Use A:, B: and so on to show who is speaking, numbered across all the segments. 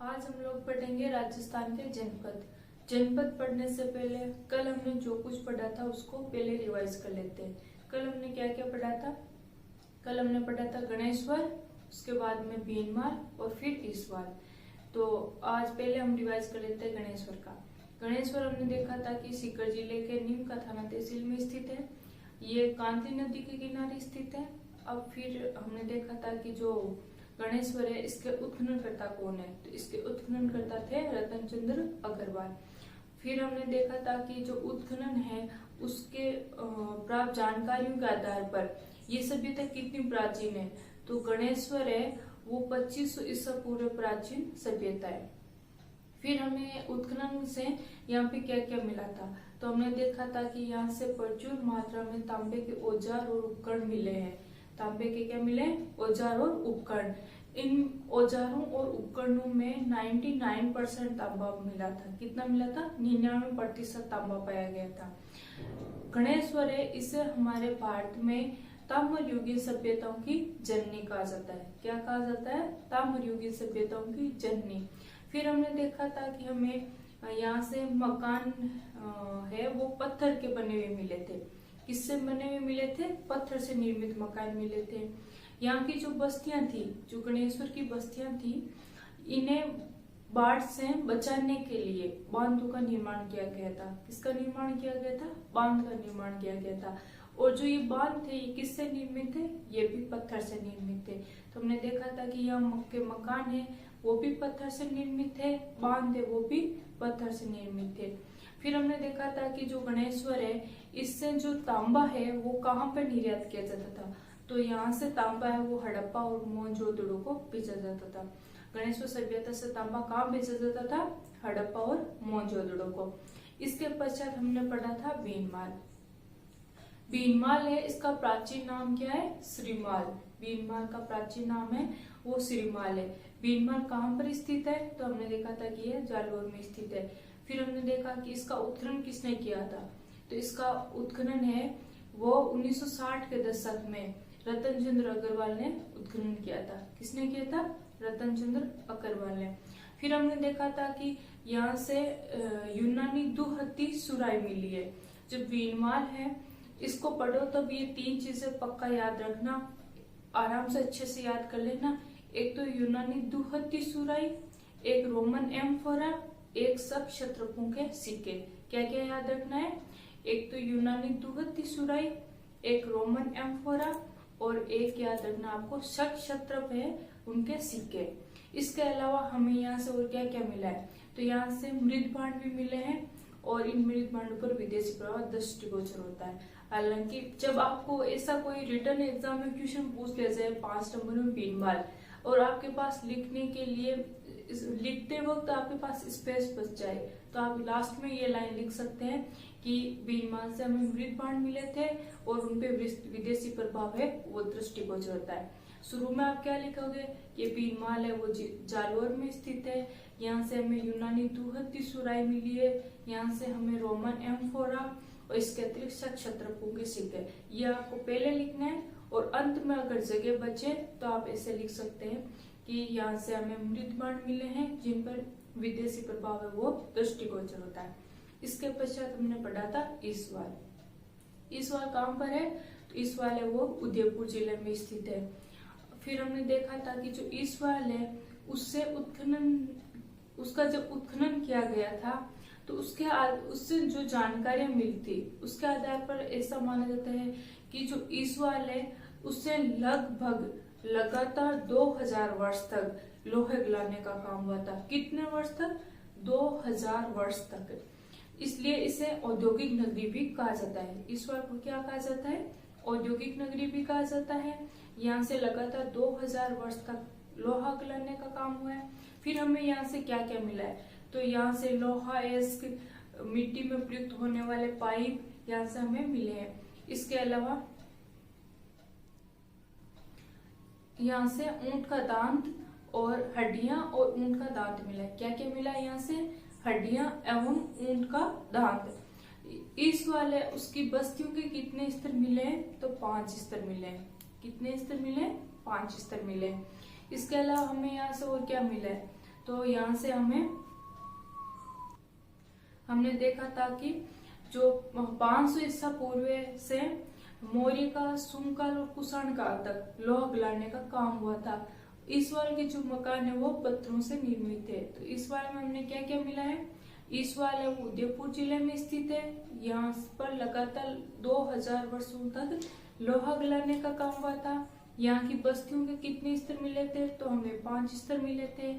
A: आज हम लोग पढ़ेंगे राजस्थान के जनपद। जनपद पढ़ने से पहले कल हमने जो कुछ पढ़ा था उसको पहले रिवाइज कर लेते हैं। कल हमने क्या क्या पढ़ा था? कल हमने पढ़ा था गणेश्वर, उसके बाद में बीनमाल और फिर ईसवाल। तो आज पहले हम रिवाइज कर लेते हैं गणेश्वर का। गणेश्वर हमने देखा था कि सीकर जिले के नीम का थाना तहसील में स्थित है। ये कांती नदी के किनारे स्थित है। अब फिर हमने देखा था कि जो गणेश्वर है इसके उत्खननकर्ता कौन है, तो इसके उत्खननकर्ता थे रतनचंद्र अग्रवाल। फिर हमने देखा था कि जो उत्खनन है उसके प्राप्त जानकारियों के आधार पर ये सभ्यता कितनी प्राचीन है, तो गणेश्वर है वो 2500 ईसा पूर्व प्राचीन सभ्यता है। फिर हमें उत्खनन से यहाँ पे क्या क्या मिला था, तो हमने देखा था कि यहाँ से प्रचुर मात्रा में तांबे के औजार और उपकरण मिले हैं। तांबे के क्या मिले? औजार और उपकरण। इन औजारों और उपकरणों में 99% तांबा मिला था। कितना मिला था? 99% तांबा पाया गया था। गणेश्वर है इसे हमारे भारत में ताम्र युगीन सभ्यताओं की जननी कहा जाता है। क्या कहा जाता है? ताम्र युगीन सभ्यताओं की जननी। फिर हमने देखा था कि हमें यहाँ से मकान है वो पत्थर के बने हुए मिले थे। किससे बने हुए मिले थे? पत्थर से निर्मित मकान मिले थे। यहाँ की जो बस्तियां थी, जो गणेश्वर की बस्तियां थी, इन्हें बाढ़ से बचाने के लिए बांधों का निर्माण किया गया था। किसका निर्माण किया गया था? बांध का निर्माण किया गया था। और जो ये बांध थे ये किससे निर्मित थे? ये भी पत्थर से निर्मित थे। तो हमने देखा था कि यहाँ के मकान है वो भी पत्थर से निर्मित थे, बांध है वो भी पत्थर से निर्मित थे। फिर हमने देखा था कि जो गणेश्वर है इससे जो तांबा है वो कहाँ पर निर्यात किया जाता था, तो यहाँ से तांबा है वो हड़प्पा और मोहनजोदड़ो को भेजा जाता था। गणेश्वर सभ्यता से तांबा कहाँ भेजा जाता था? हड़प्पा और मोहनजोदड़ो को। इसके पश्चात हमने पढ़ा था बीनमाल। बीनमाल है इसका प्राचीन नाम क्या है? श्रीमाल। बीनमाल का प्राचीन नाम है वो श्रीमाल है। बीनमाल कहाँ पर स्थित है? तो हमने देखा था कि यह जालौर में स्थित है। फिर हमने देखा कि इसका उत्खनन किसने किया था, तो इसका उत्खनन है वो 1960 के दशक में रतनचंद्र अग्रवाल ने उत्खनन किया था। किसने किया था? रतनचंद्र अग्रवाल ने। फिर हमने देखा था कि यहाँ से यूनानी दुहत्ती सुराई मिली है। जो बीनमाल है इसको पढ़ो तब ये 3 चीजें पक्का याद रखना, आराम से अच्छे से याद कर लेना। एक तो यूनानी दुहत्ती सुराई, एक रोमन एम्फोरा, एक सब क्षत्रपों के सिक्के। क्या क्या याद रखना है? एक तो यूनानी दुहत्ती सुराई, एक रोमन एम्फोरा और एक याद रखना आपको शक क्षत्रप है उनके सिक्के। इसके अलावा हमें यहाँ से और क्या क्या मिला है, तो यहाँ से मृद भांड भी मिले हैं और इन मृद भांडों पर विदेशी प्रभाव दृष्टिगोचर होता है। हालांकि जब आपको ऐसा कोई रिटर्न एग्जाम में क्वेश्चन पूछ लिया जाए 5 नंबर में बीनमाल और आपके पास लिखने के लिए लिखते वक्त आपके पास स्पेस बच जाए, तो आप लास्ट में ये लाइन लिख सकते हैं कि बीनमाल से हमें मृद भांड मिले थे और उनपे विदेशी प्रभाव है वो दृष्टिगोचर होता है। शुरू में आप क्या लिखोगे? ये बीनमाल है वो जालौर में स्थित है। यहाँ से हमें यूनानी दुहत्ती सुराई मिली है, यहाँ से हमें रोमन एम्फोरा और इसके अतिरिक्त शक क्षत्रपों के सिक्के। ये आपको पहले लिखना है और अंत में अगर जगह बचे तो आप ऐसे लिख सकते हैं कि यहाँ से हमें मृद भांड मिले हैं जिन पर विदेशी प्रभाव है वो दृष्टिगोचर होता है। इसके पश्चात हमने पढ़ा था ईसवाल। ईसवाल कहाँ पर है? तो ईसवाल है वो उदयपुर जिले में स्थित है। फिर हमने देखा था कि जो ईसवाल है उसका जब उत्खनन किया गया था तो उससे जो जानकारियां मिली थी उसके आधार पर ऐसा माना जाता है कि जो ईसवाल है उससे लगभग लगातार 2000 वर्ष तक लोहे गलाने का काम हुआ था। कितने वर्ष तक? 2000 वर्ष तक। इसलिए इसे औद्योगिक नगरी भी कहा जाता है। ईसवाल को क्या कहा जाता है? औद्योगिक नगरी भी कहा जाता है। यहाँ से लगातार 2000 वर्ष तक लोहा गलाने का काम हुआ है। फिर हमें यहाँ से क्या क्या मिला है, तो यहाँ से लोहा एस्क मिट्टी में प्रयुक्त होने वाले पाइप यहाँ से हमें मिले हैं। इसके अलावा यहाँ से ऊंट का दांत और हड्डियां और ऊंट का दांत मिला है। क्या क्या मिला है? यहाँ से हड्डियां एवं ऊंट का दांत। इस वाले उसकी बस्तियों के कितने स्तर मिले हैं? तो 5 स्तर मिले हैं। कितने स्तर मिले? 5 स्तर मिले हैं। इसके अलावा हमें यहाँ से और क्या मिला है, तो यहाँ से हमने देखा था कि जो 500 ईसा पूर्व से मौर्य का, शुंगकाल और कुषाण काल तक लोहा गलाने का काम हुआ था। इस वाले के जो मकान है वो पत्थरों से निर्मित है। तो इस वाले में हमने क्या क्या मिला है, इस वाले उदयपुर जिले में स्थित है। यहाँ पर लगातार 2000 वर्षों तक लोहा गलाने का काम हुआ था। यहाँ की बस्तियों के कितने स्तर मिले थे, तो हमें 5 स्तर मिले थे।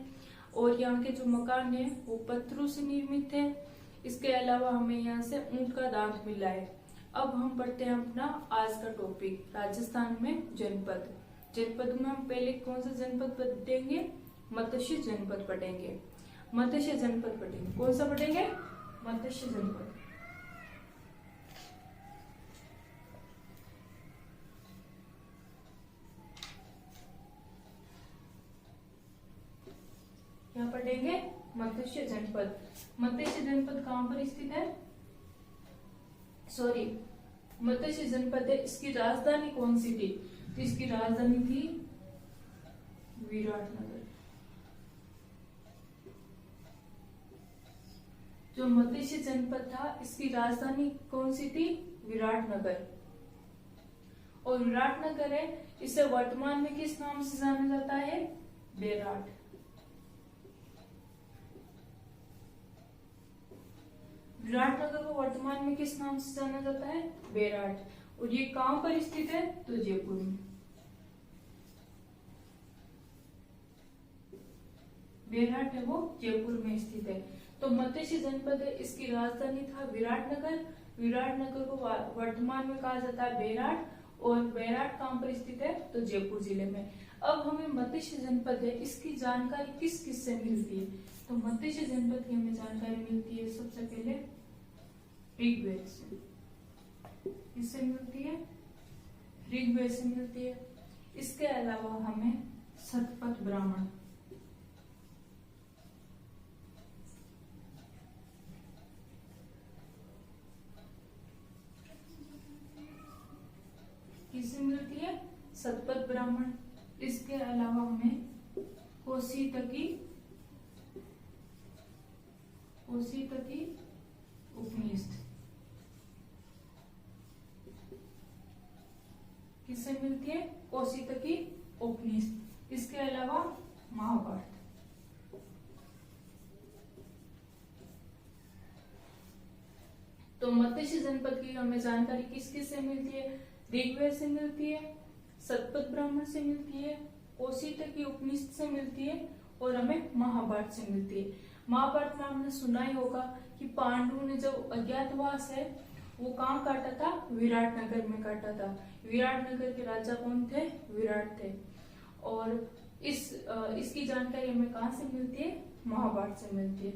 A: और यहाँ के जो मकान है वो पत्थरों से निर्मित है। इसके अलावा हमें यहाँ से ऊंट का दांत मिला है। अब हम बढ़ते हैं अपना आज का टॉपिक, राजस्थान में जनपद। जनपद में हम पहले कौन सा जनपद पढ़ेंगे, मत्स्य जनपद पढ़ेंगे। मत्स्य जनपद पढ़ेंगे, कौन सा पढ़ेंगे, मत्स्य जनपद। क्या पढ़ेंगे, मत्स्य जनपद। मत्स्य जनपद कहाँ पर स्थित है, सॉरी मत्स्य जनपद है, इसकी राजधानी कौन सी थी, तो इसकी राजधानी थी विराटनगर। जो मत्स्य जनपद था इसकी राजधानी कौन सी थी, विराटनगर। और विराटनगर है, इसे वर्तमान में किस नाम से जाना जाता है, बेराट। विराटनगर को वर्तमान में किस नाम से जाना जाता है, बेराट। और ये कहां पर स्थित है, तो जयपुर में। बेराट है वो जयपुर में स्थित है। तो मत्स्य जनपद है, इसकी राजधानी था विराटनगर। विराटनगर को वर्तमान में कहा जाता है बेराट। और बेराट कहां पर स्थित है, तो जयपुर जिले में। अब हमें मत्स्य जनपद है, इसकी जानकारी किस किस से मिलती है, तो मत्स्य जनपद की हमें जानकारी मिलती है सबसे पहले ऋग्वेद से। किससे मिलती है, ऋग्वेद से मिलती है। इसके अलावा हमें शतपथ ब्राह्मण, किससे मिलती है, शतपथ ब्राह्मण। इसके अलावा हमें कौशितकी उपनिषद, किससे मिलती है, कौशितकी उपनिषद। इसके अलावा महाभारत। तो मत्स्य जनपद की हमें जानकारी किस किस से मिलती है, ऋग्वेद से मिलती है, शतपथ ब्राह्मण से मिलती है, कौशितकी उपनिषद से मिलती है, और हमें महाभारत से मिलती है। महाभारत में हमने सुना ही होगा कि पांडवों ने जब अज्ञातवास है वो कहाँ काटा था, विराटनगर में काटा था। विराटनगर के राजा कौन थे, विराट थे। और इसकी जानकारी हमें कहाँ से मिलती है, महाभारत से मिलती है।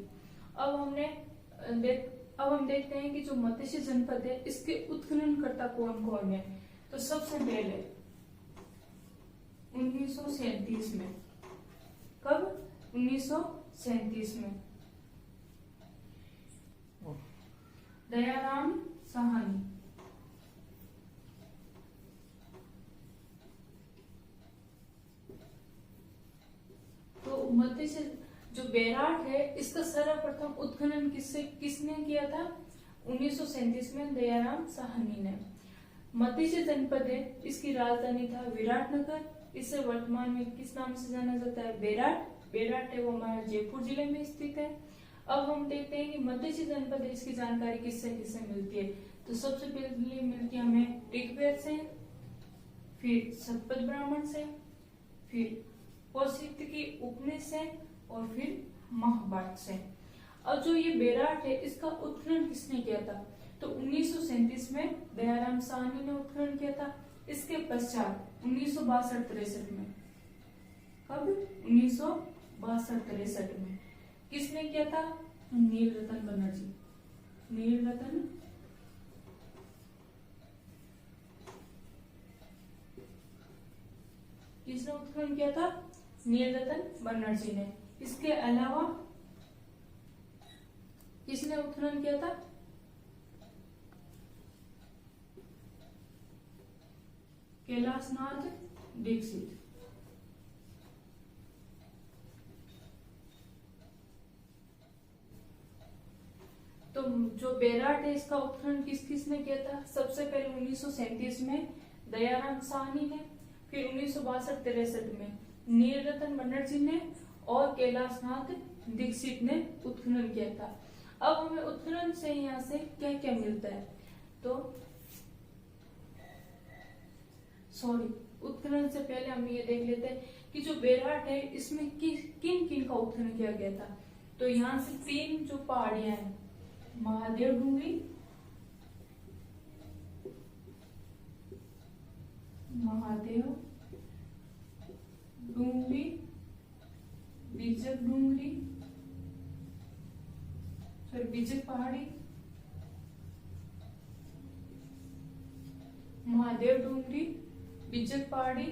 A: अब हम देखते हैं कि जो मत्स्य जनपद है इसके उत्खननकर्ता कौन कौन है। तो सबसे पहले 1937 में, कब, 1937 में दयाराम साहनी। तो मत्स्य जो बेराट है इसका सर्वप्रथम उत्खनन किसने किया था, 1937 में दयाराम साहनी ने। मत्स्य जनपद है, इसकी राजधानी था विराटनगर। इसे वर्तमान में किस नाम से जाना जाता है, बेराट। बेराट है वो हमारे जयपुर जिले में स्थित है। अब हम देखते हैं कि मत्स्य जनपद है, इसकी जानकारी किससे किससे मिलती है। तो सबसे पहले मिलती है हमें ऋग्वेद से, फिर शतपथ ब्राह्मण से, फिर कौशितकी उपनिषद से, और फिर महाभारत से। अब जो ये बेराट है इसका उत्खनन किसने किया था, तो 1937 में दयाराम साहनी ने उत्खनन किया था। इसके पश्चात 1962-63 में, कब, 1962-63 में किसने किया था, नीलरतन बनर्जी। नीलरतन किसने उत्खनन किया था, नीलरतन बनर्जी ने। इसके अलावा किसने उत्खनन किया था, कैलाशनाथ दीक्षित। तो जो बेराट है इसका उत्खनन किसने किया था? सबसे पहले 1937 में दयाराम साहनी ने, फिर 1962-63 में नीलरतन बनर्जी ने और कैलाशनाथ दीक्षित ने उत्खनन किया था। अब हमें उत्खनन से यहाँ से क्या क्या मिलता है? तो उत्खनन से पहले हम ये देख लेते हैं कि जो बेराट है इसमें किन किन का उत्खनन किया गया था। तो यहाँ से 3 जो पहाड़ियां हैं, महादेव डूंगरी, बीजक डूंगरी, फिर बीजक पहाड़ी, महादेव डूंगरी, बीजक पहाड़ी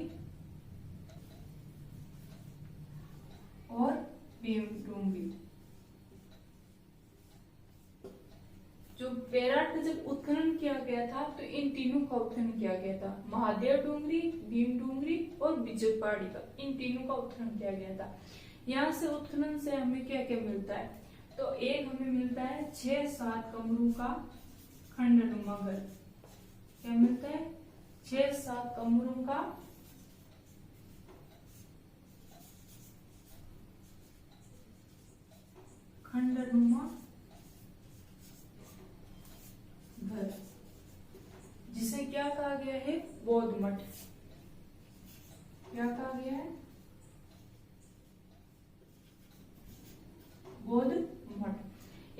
A: और भीम डूंगरी। जो बेराट का जब उत्खनन किया गया था तो इन तीनों का उत्खनन किया गया था, महादेव डूंगरी, भीम डूंगरी और बीजक पहाड़ी का, इन तीनों का उत्खनन किया गया था। यहाँ से उत्खनन से हमें क्या क्या मिलता है? तो एक हमें मिलता है 6-7 कमरों का खंडनुमा घर। क्या मिलता है? 6-7 कमरों का खंडनुमा घर, जिसे क्या कहा गया है? बौद्ध मठ। क्या कहा गया है? बौद्ध मठ।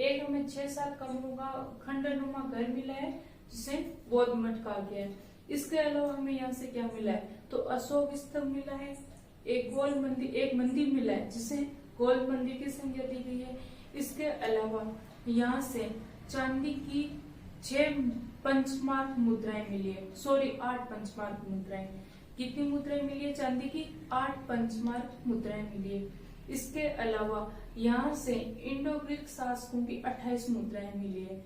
A: एक हमें 6-7 कमरों का खंडनुमा घर मिला है जिसे बौद्ध मठ कहा गया है। इसके अलावा हमें यहाँ से क्या मिला है? तो अशोक स्तंभ मिला है, एक मंदिर मिला है जिसे गोल मंदिर की संज्ञा दी गई है। इसके अलावा यहाँ से चांदी की 6 पंचमार्क मुद्राएं मिली है, 8 पंचमार्क मुद्राएं। कितनी मुद्राएं मिली है? चांदी की 8 पंचमार्क मुद्राएं मिली है। इसके अलावा यहाँ से इंडो ग्रीक शासकों की 28 मुद्राएं मिली है।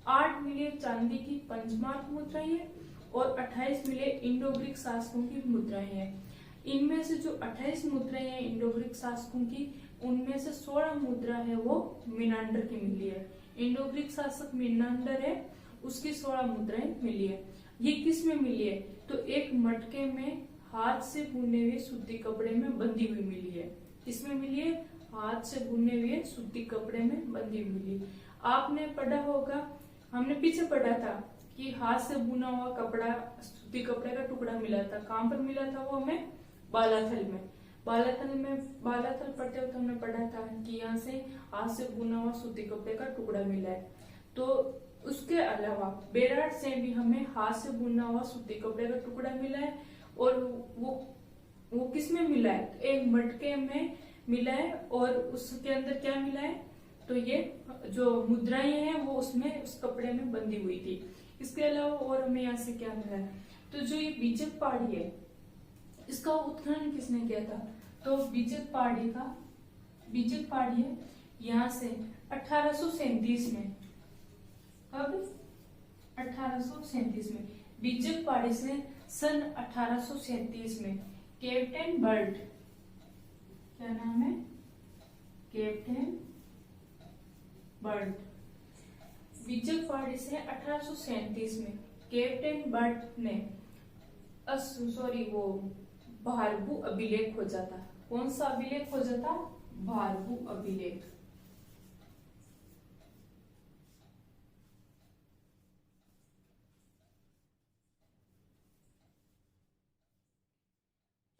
A: 8 मिली चांदी की पंचमार्क मुद्राएं है और 28 मिले इंडो ग्रीक शासकों की मुद्राएं हैं। इनमें से जो 28 मुद्राएं हैं इंडो ग्रीक शासकों की, उनमें से 16 मुद्रा है वो मीनांडर की मिली है। इंडो ग्रीक शासक मीनांडर है, उसकी 16 मुद्राएं मिली है। ये किस में मिली है? तो एक मटके में हाथ से बुने हुए सूती कपड़े में बंधी हुई मिली है। किसमें मिली है? हाथ से बुने हुए सूती कपड़े में बंधी हुई मिली। आपने पढ़ा होगा, हमने पीछे पढ़ा था कि हाथ से बुना हुआ कपड़ा, सूती कपड़े का टुकड़ा मिला था। कहाँ पर मिला था वो? हमें बालाथल में। बालाथल पढ़ते वक्त हमने पढ़ा था कि यहाँ से हाथ से बुना हुआ सूती कपड़े का टुकड़ा मिला है। तो उसके अलावा बेराट से भी हमें हाथ से बुना हुआ सूती कपड़े का टुकड़ा मिला है और वो किस में मिला है? तो एक मटके में मिला है और उसके अंदर क्या मिला है? तो ये जो मुद्राएं हैं वो उसमें उस कपड़े में बंधी हुई थी। इसके अलावा और हमें यहाँ से क्या मिला है? तो जो ये बीजक पहाड़ी है इसका उत्खनन किसने किया था? तो बीजक पहाड़ी है यहाँ से 1837 में। कब? 1837 में। बीजक पहाड़ी से सन 1837 में कैप्टन बर्ट, क्या नाम है? Captain Burt. बीजक पहाड़ी से 1837 में कैप्टन बर्ट ने वो भारभू अभिलेख खोजा था। कौन सा अभिलेख खोजा था? भारभू अभिलेख।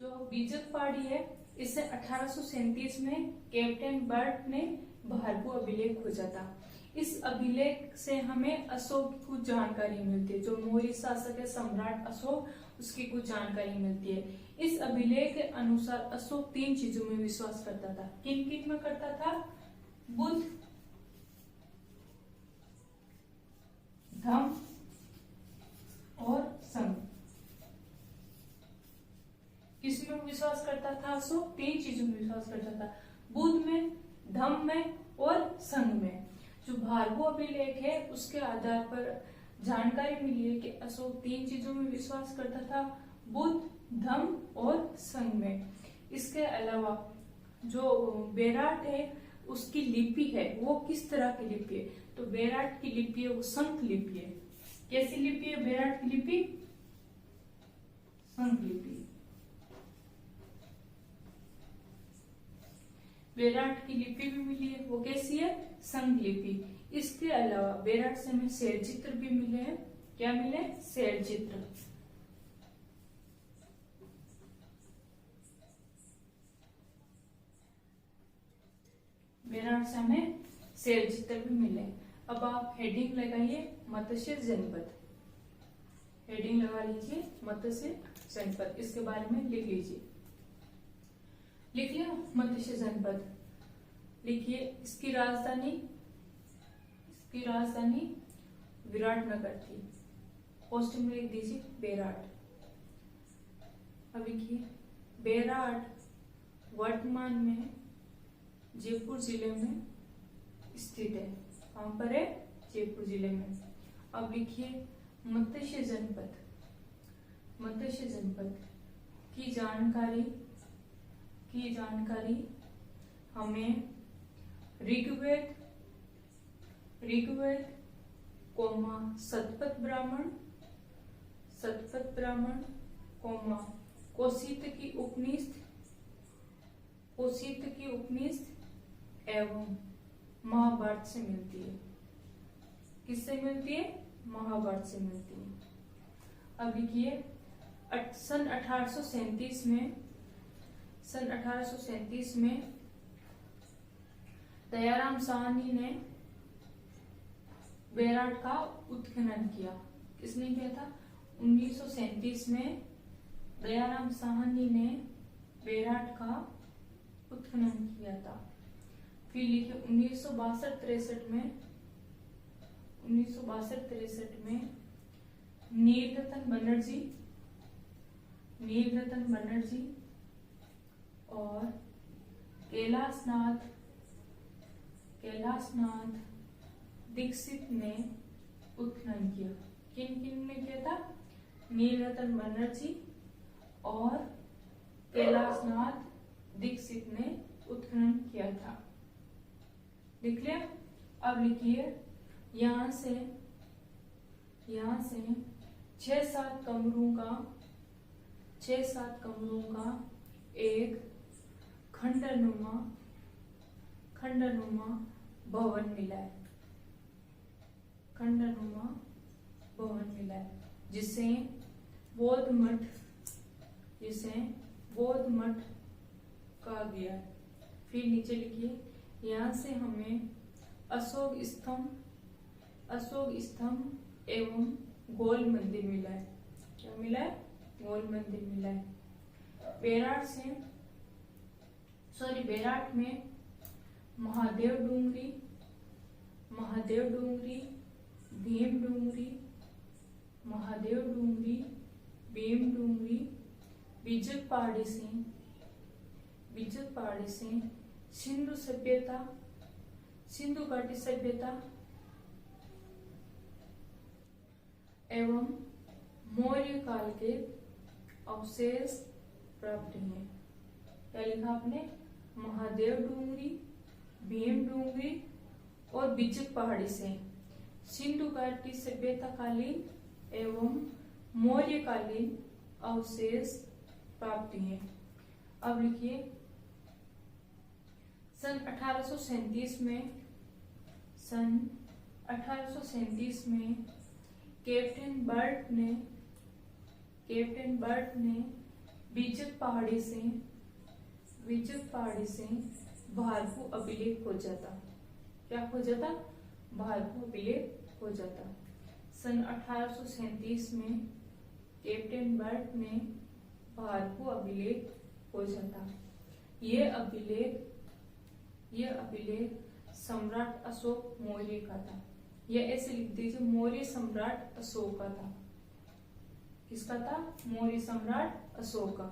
A: जो बीजक पहाड़ी है इसे 1837 में कैप्टन बर्ट ने भारभू अभिलेख खोजा था। इस अभिलेख से हमें अशोक की कुछ जानकारी मिलती है। जो मौर्य शासक है सम्राट अशोक, उसकी कुछ जानकारी मिलती है। इस अभिलेख के अनुसार अशोक 3 चीजों में विश्वास करता था। किन किन में करता था? बुद्ध, धम्म और संघ। किसमें विश्वास करता था अशोक? 3 चीजों में विश्वास करता था, बुद्ध में, धम्म में और संघ में। जो भारभू अभिलेख है उसके आधार पर जानकारी मिली है कि अशोक 3 चीजों में विश्वास करता था, बुद्ध, धम्म और संघ में। इसके अलावा जो बेराट है उसकी लिपि है वो किस तरह की लिपि है, तो बेराट की लिपि है वो संख लिपि है। कैसी लिपि है बेराट की लिपि? संख लिपि। बेराट की लिपि भी मिली है, वो कैसी है? संख लिपि। इसके अलावा बेराट से हमें शैल चित्र भी मिले हैं। क्या मिले? शैल चित्र। बेराट से हमें शैल चित्र भी मिले। अब आप हेडिंग लगाइए मत्स्य जनपद। हेडिंग लगा लीजिए मत्स्य जनपद, इसके बारे में लिख लीजिए। लिख लिया मत्स्य जनपद। लिखिए इसकी राजधानी विराटनगर थी। पोस्टिंग में लिख दीजिए बेराट। अब लिखिए बेराट वर्तमान में जयपुर जिले में स्थित है। कहां पर है? जयपुर जिले में। अब लिखिए मत्स्य जनपद। मत्स्य जनपद की जानकारी हमें ऋग्वेद शतपथ ब्राह्मण कौशिक की उपनिषद एवं महाभारत से मिलती है। किससे मिलती है? महाभारत से मिलती है। अब लिखिए सन 1837 में दयाराम साहनी ने बेराट का उत्खनन किया। किसने किया था? 1937 में दयाराम साहनी ने बेराट का उत्खनन किया था। फिर लिखिए 1962-63 में नीलरतन बनर्जी और कैलाशनाथ दीक्षित ने उत्खनन किया। किन ने किया था? नीलरतन बनर्जी और कैलाशनाथ दीक्षित ने उत्खनन किया था। लिख लिया। अब लिखिए यहाँ से 6-7 कमरों का एक खंडनुमा भवन मिला है जिसे बौद्ध मठ कहा गया है। फिर नीचे लिखिए यहाँ से हमें अशोक स्तंभ एवं गोल मंदिर मिला है। क्या मिला है? गोल मंदिर मिला है। बेराट में महादेव डूंगरी, भीम डूंगरी, बिजक पहाड़ी से सिंधु घाटी सभ्यता एवं मौर्य काल के अवशेष प्राप्त हैं। क्या लिखा आपने? महादेव डूंगरी, भीम डूंगरी और बिजक पहाड़ी से सिंधु घाटी सभ्यता कालीन एवं मौर्य कालीन अवशेष प्राप्त हैं। अब लिखिए सन 1837 में कैप्टन बर्ट ने बिजक पहाड़ी से भारतपुर अभिलेख खोजा था। क्या खोजा था? भारतपुर अभिलेख खोजा था। सन 1837 में कैप्टन बर्ट ने भारतपुर अभिलेख खोजा था। यह अभिलेख सम्राट अशोक मौर्य का था। यह ऐसे लिख दीजिए मौर्य सम्राट अशोक का था। किसका था? मौर्य सम्राट अशोक का।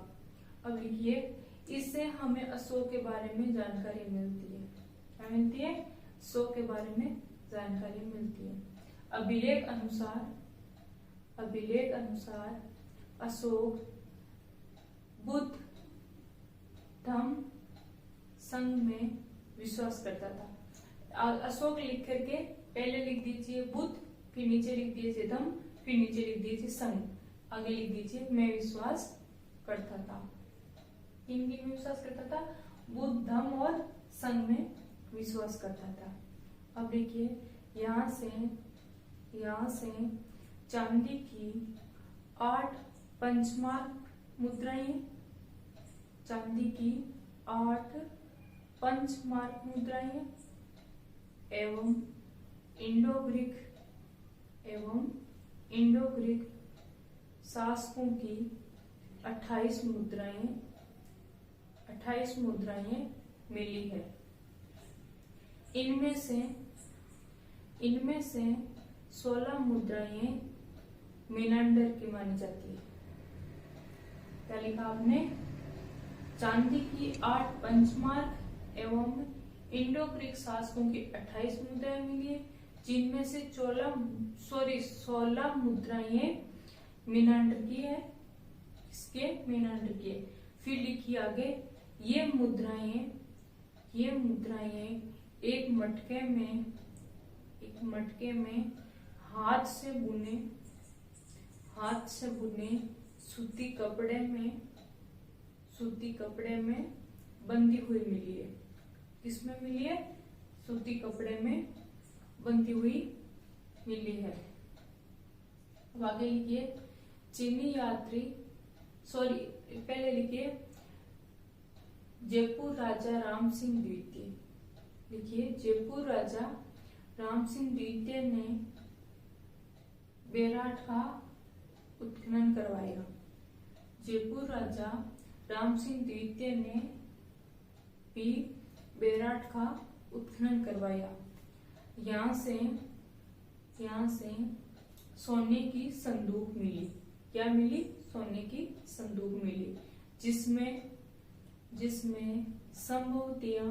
A: अब लिखिए इससे हमें अशोक के बारे में जानकारी मिलती है। क्या मिलती है? अशोक के बारे में जानकारी मिलती है। अभिलेख अनुसार अशोक बुद्ध धम्म संघ में विश्वास करता था। अशोक लिख करके पहले लिख दीजिए बुद्ध, फिर नीचे लिख दीजिए धम्म, फिर नीचे लिख दीजिए संघ, आगे लिख दीजिए मैं विश्वास करता था। किन किन में विश्वास करता था? बुद्ध, धम्म और संघ में विश्वास करता था। अब देखिए यहाँ से चांदी की 8 पंचमार्क मुद्राएं, चांदी की 8 पंचमार्क मुद्राएं एवं इंडो ग्रीक शासकों की 28 मुद्राएं मिली है। इनमें से 16 मुद्राएं मीनांडर की मानी जाती है। क्या लिखा आपने? चांदी की 8 पंचमार्क एवं इंडो ग्रीक शासकों की 28 मुद्राएं मिली है, जिनमें से 16 मुद्राएं मीनांडर की है। किसके? मीनांडर की है। फिर लिखिए आगे, ये मुद्राएं एक मटके में हाथ से बुने सूती कपड़े में बंधी हुई मिली है। किसमें मिली है? सूती कपड़े में बंधी हुई मिली है। अब आगे लिखिए, चीनी यात्री पहले लिखिए जयपुर राजा राम सिंह द्वितीय। लिखिए जयपुर राजा राम सिंह द्वितीय ने बेराट का उत्खनन करवाया। जयपुर राजा राम सिंह द्वितीय ने भी बेराट का उत्खनन करवाया। यहाँ से सोने की संदूक मिली। क्या मिली? सोने की संदूक मिली, जिसमें संभवतया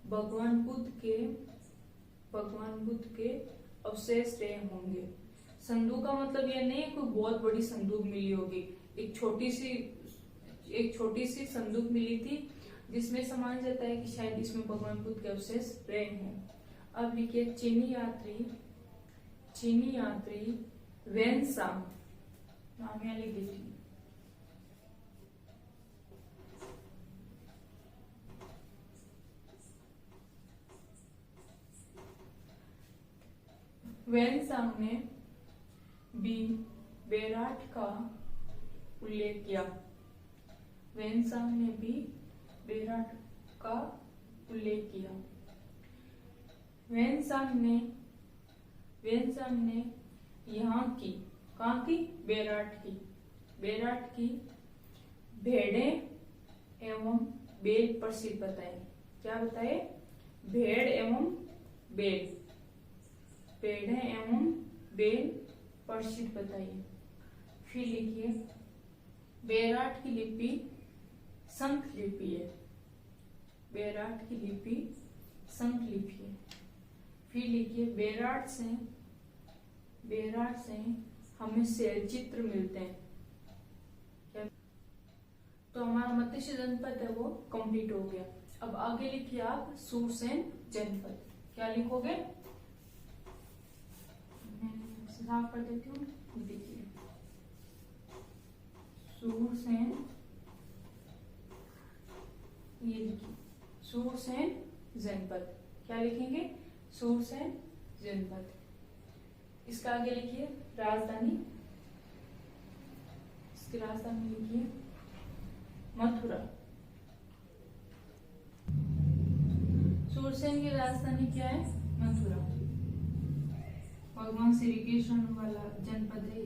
A: भगवान बुद्ध के अवशेष रहे होंगे। संदूक का मतलब यह नहीं है कोई बहुत बड़ी संदूक मिली होगी, एक छोटी सी संदूक मिली थी, जिसमें समझ जाता है कि शायद इसमें भगवान बुद्ध के अवशेष रहे हैं। अब लिखिए चीनी यात्री वेनसांग, नाम यहाँ लिख दीजिए। वेनसांग ने भी बेराट का उल्लेख किया। वेनसांग ने भी बेराट का उल्लेख किया। वेनसांग ने यहाँ की, कहाँ की? बेराट की भेड़ें एवं बेल प्रसिद्ध बताए। क्या बताए? भेड़ एवं बेल, भेड़ें एवं बेल प्रसिद्ध बताइए। फिर लिखिए बेराट की लिपि संख लिपि है। बेराट की लिपि संख लिपि है। फिर लिखिए बेराट से हमें शैल चित्र मिलते हैं। तो हमारा मत्स्य जनपद है वो कंप्लीट हो गया। अब आगे लिखिए आप सूरसेन जनपद। क्या लिखोगे? साफ कर देती हूँ। देखिए सूरसेन, ये लिखिए सूरसेन जनपद। क्या लिखेंगे? सूरसेन जनपद। इसका आगे लिखिए राजधानी। इसकी राजधानी लिखिए मथुरा। सूरसेन की राजधानी क्या है? मथुरा। भगवान श्री कृष्ण वाला जनपद है।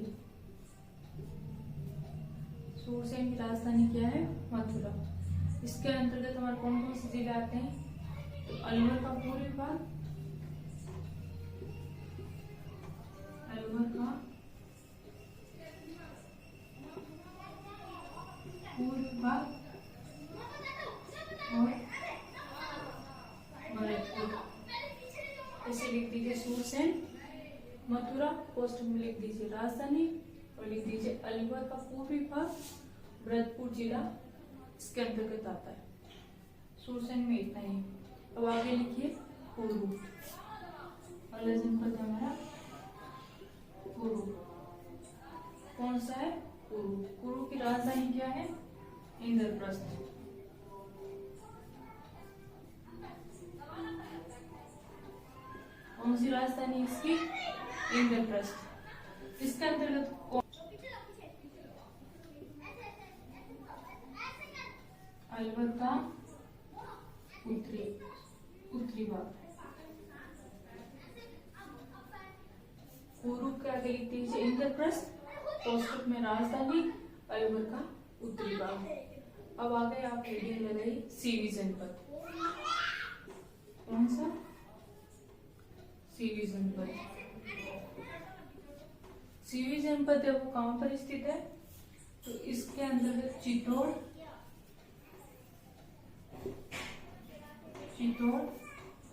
A: सूरसेन की राजधानी क्या है? मथुरा। इसके अंतर्गत हमारे कौन कौन से जिले आते हैं? तो अलवर का पूर्वी भाग, अलवर का पूर्वी भाग और भरतपुर। ऐसे लिख दीजिए सूरसेन। मथुरा पोस्ट में लिख दीजिए राजधानी और लिख दीजिए अलवर का पूर्वी भाग, भरतपुर जिला इसके अंतर्गत आता है। सुरसैन में इतना ही। अब आगे लिखिए कुरु। अगला जनपद है हमारा कुरु। कौन सा है? कुरु। कुरु की राजधानी क्या है? इंद्रप्रस्थ। कौन सी राजधानी इसकी? इंद्रप्रस्थ। इसके अंतर्गत अलवर का उत्तरी भाग। कुरु का आगे लिखते हैं इंद्रप्रस्थ, कोष्टक में राजधानी, अलवर का उत्तरी भाग। अब आ गए आप हेडिंग लगाई सीवी जनपद। कौन सा? सीवी जनपद। सीवी जनपद है वो कहां पर स्थित है? तो इसके अंतर्गत चित्तौड़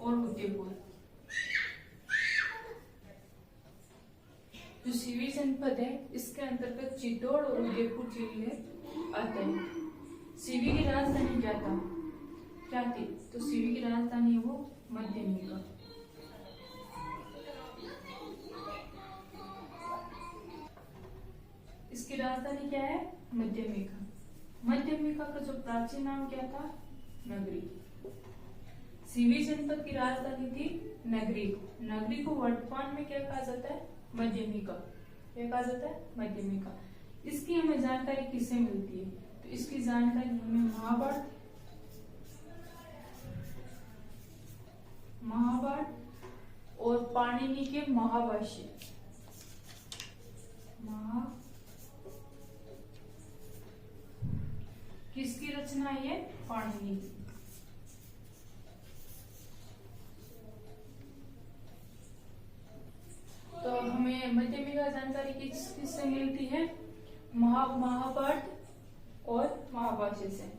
A: और उदयपुर। जो सीवी जनपद है इसके अंतर्गत चित्तौड़ और उदयपुर जिले आते हैं। सीवी की राजधानी क्या थी? तो सीवी की राजधानी है वो मध्यमिका। इसकी राजधानी क्या है? मध्यमिका। मध्यमिका का जो प्राचीन नाम क्या था? नगरी। सीवी जनपद की राजधानी थी नगरी। नगरी को वर्तमान में क्या कहा जाता है? मध्यमिका। क्या कहा जाता है? मध्यमिका। इसकी हमें जानकारी किससे मिलती है? तो इसकी जानकारी हमें महाभारत और पाणिनि के महाभाष्य किसकी रचना है? पाणिनि की। तो हमें मध्यमिका जानकारी किससे मिलती है? महाभारत और महाभाष्य से।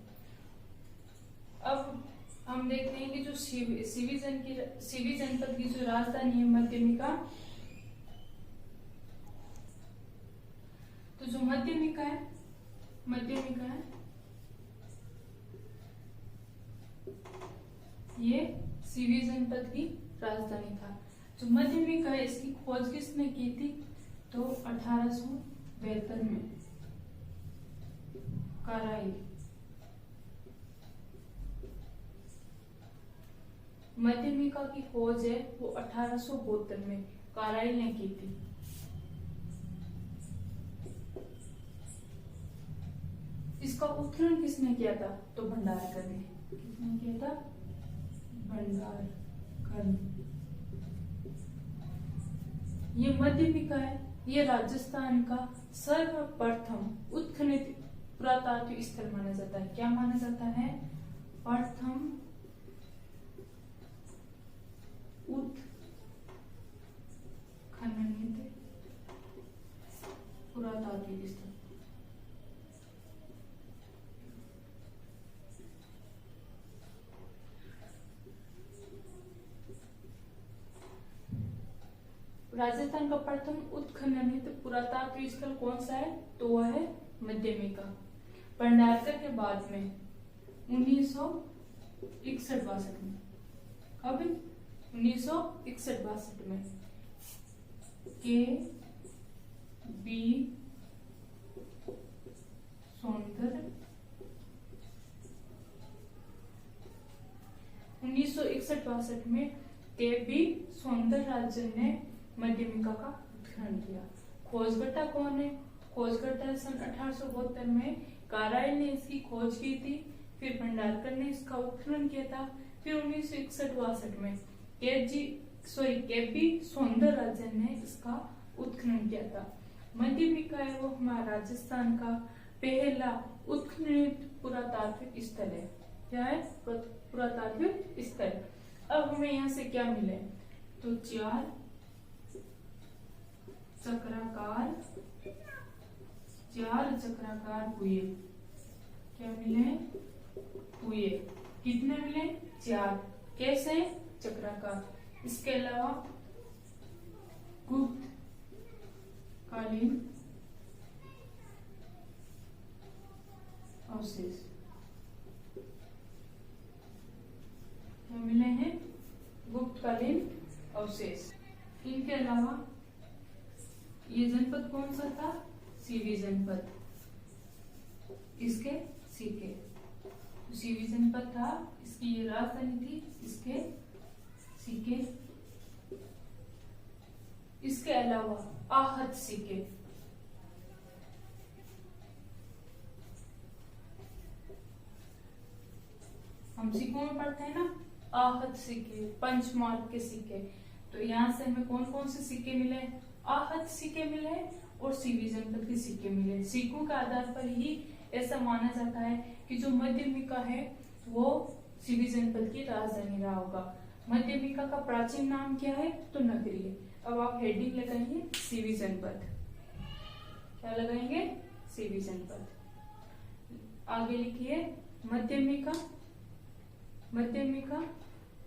A: अब हम देखते हैं कि जो सीवी जनपद की जो राजधानी है मध्यमिका, तो जो मध्यमिका है ये सीवी जनपद की राजधानी था। जो मध्यमिका है इसकी खोज किसने की थी? तो 1872 में काराइल। मध्यमिका की खोज है वो 1872 में काराइल ने की थी। इसका उत्खनन किसने किया था? तो भंडारकर ने। किसने किया था? भंडारकर। ये मध्यमिका है, ये राजस्थान का सर्वप्रथम उत्खनित पुरातात्विक स्थल माना जाता है। क्या माना जाता है? प्रथम उत्खनित पुरातात्विक स्थल। राजस्थान का प्रथम उत्खननित पुरातात्विक स्थल कौन सा है? तो वह है मध्यमिका। भंडारकर के बाद में 1961-62 में, कब? 1961-62 में के बी सौंदर 1961-62 में के बी सौंदरराजन ने मध्यमिका का उत्खनन किया। खोजकर्ता कौन है? खोजकर्ता सन 1872 में काराइल ने इसकी खोज की थी, फिर भंडारकर ने इसका उत्खनन किया था, फिर 1961-62 में के बी सौंदरराजन ने इसका उत्खनन किया था। मध्यमिका है वो हमारा राजस्थान का पहला उत्खनित पुरातात्विक स्थल है। क्या है? पुरातात्विक स्थल। अब हमें यहाँ से क्या मिले? तो 4 चक्राकार हुए। क्या मिले? हुए। कितने मिले? 4। कैसे? चक्राकार। इसके अलावा गुप्त कालीन अवशेष। गुप्तकालीन अवशेष। इनके अलावा ये जनपद कौन सा था? सीवी जनपद, इसके सीके। सीवी जनपद था, इसकी ये राजधानी थी, इसके सीके। इसके अलावा आहत सिक्के, हम सिक्कों में पढ़ते हैं ना, आहत सिक्के, पंचमार्क के सिक्के। तो यहाँ से हमें कौन कौन से सिक्के मिले? आहत सिक्के मिले और सीवी जनपद के सिक्के मिले। सिक्कों के आधार पर ही ऐसा माना जाता है कि जो मध्यमिका है वो सीवी जनपद की राजधानी रहा होगा। मध्यमिका का प्राचीन नाम क्या है? तो नगरी है। अब आप हेडिंग लगाएंगे सीवी जनपद। क्या लगाएंगे? सीवी जनपद। आगे लिखिए मध्यमिका, मध्यमिका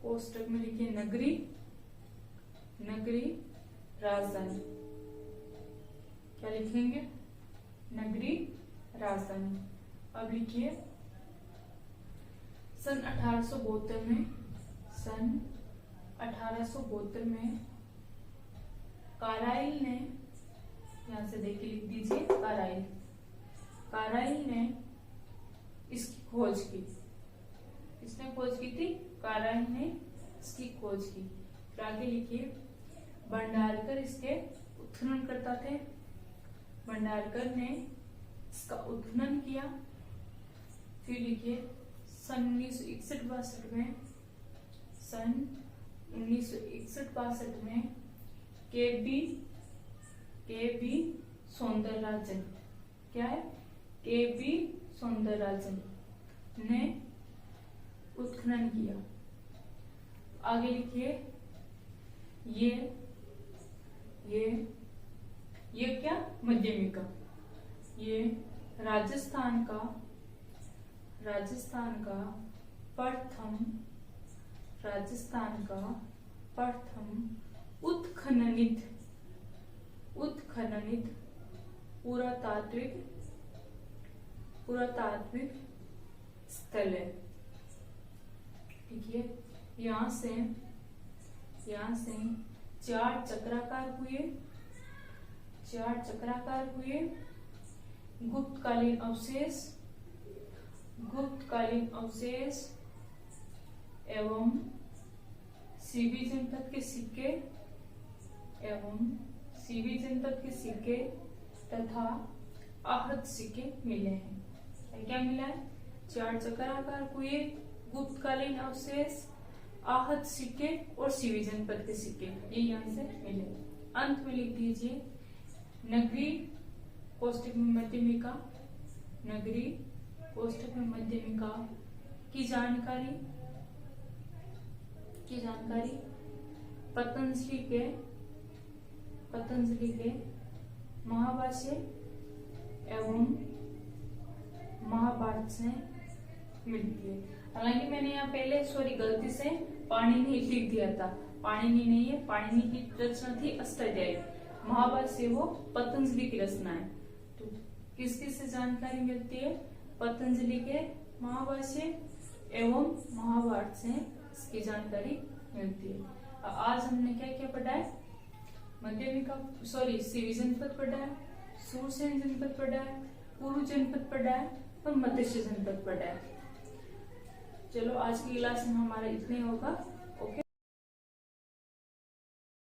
A: कोष्टक में लिखिए नगरी, नगरी राजधानी। क्या लिखेंगे? नगरी राजधानी। अब लिखिए सन 1872 में, सन 1872 में काराइल ने, यहां से देखिए लिख दीजिए काराइल, काराइल ने इसकी खोज की। किसने खोज की थी? काराइल ने इसकी खोज की। फिर आगे लिखिए भंडारकर इसके उत्खनन करता थे। भंडारकर ने इसका उत्खनन किया। फिर लिखिए सन 1961-62 में, सन 1961-62 में के बी सौंदरराजन, क्या है? के.बी. सौंदरराजन ने उत्खनन किया। आगे लिखिए ये क्या? मध्यमिका। ये राजस्थान का प्रथम उत्खननित पुरातात्विक स्थल है। ठीक है, यहाँ से 4 चक्राकार हुए गुप्तकालीन अवशेष एवं सीवी जनपद के सिक्के तथा आहत सिक्के मिले हैं। क्या मिला है? 4 चक्राकार हुए गुप्तकालीन अवशेष, आहत सिक्के और सीवी जनपद के सिक्के, ये यहाँ से मिले। अंत में लिख दीजिए नगरी कोष्टक में मध्यमिका, नगरी कोष्टक में मध्यमिका की जानकारी पतंजलि के महाभाष्य एवं महाभारत से मिलती है। हालांकि मैंने यहाँ पहले गलती से पाणिनि लिख दिया था, पाणिनि नहीं है, पाणिनि की रचना थी अष्टाध्यायी। महाभारत से वो पतंजलि की रचना है। तो किस किस से जानकारी मिलती है? पतंजलि के महाभाष्य एवं महाभारत से इसकी जानकारी मिलती है। आज हमने क्या क्या पढ़ा है? सीवी जनपद पढ़ा है, सूरसेन जनपद पढ़ा है, पूर्व जनपद पढ़ा है और मत्स्य जनपद पढ़ा है। चलो आज की क्लास में हमारा इतना ही होगा।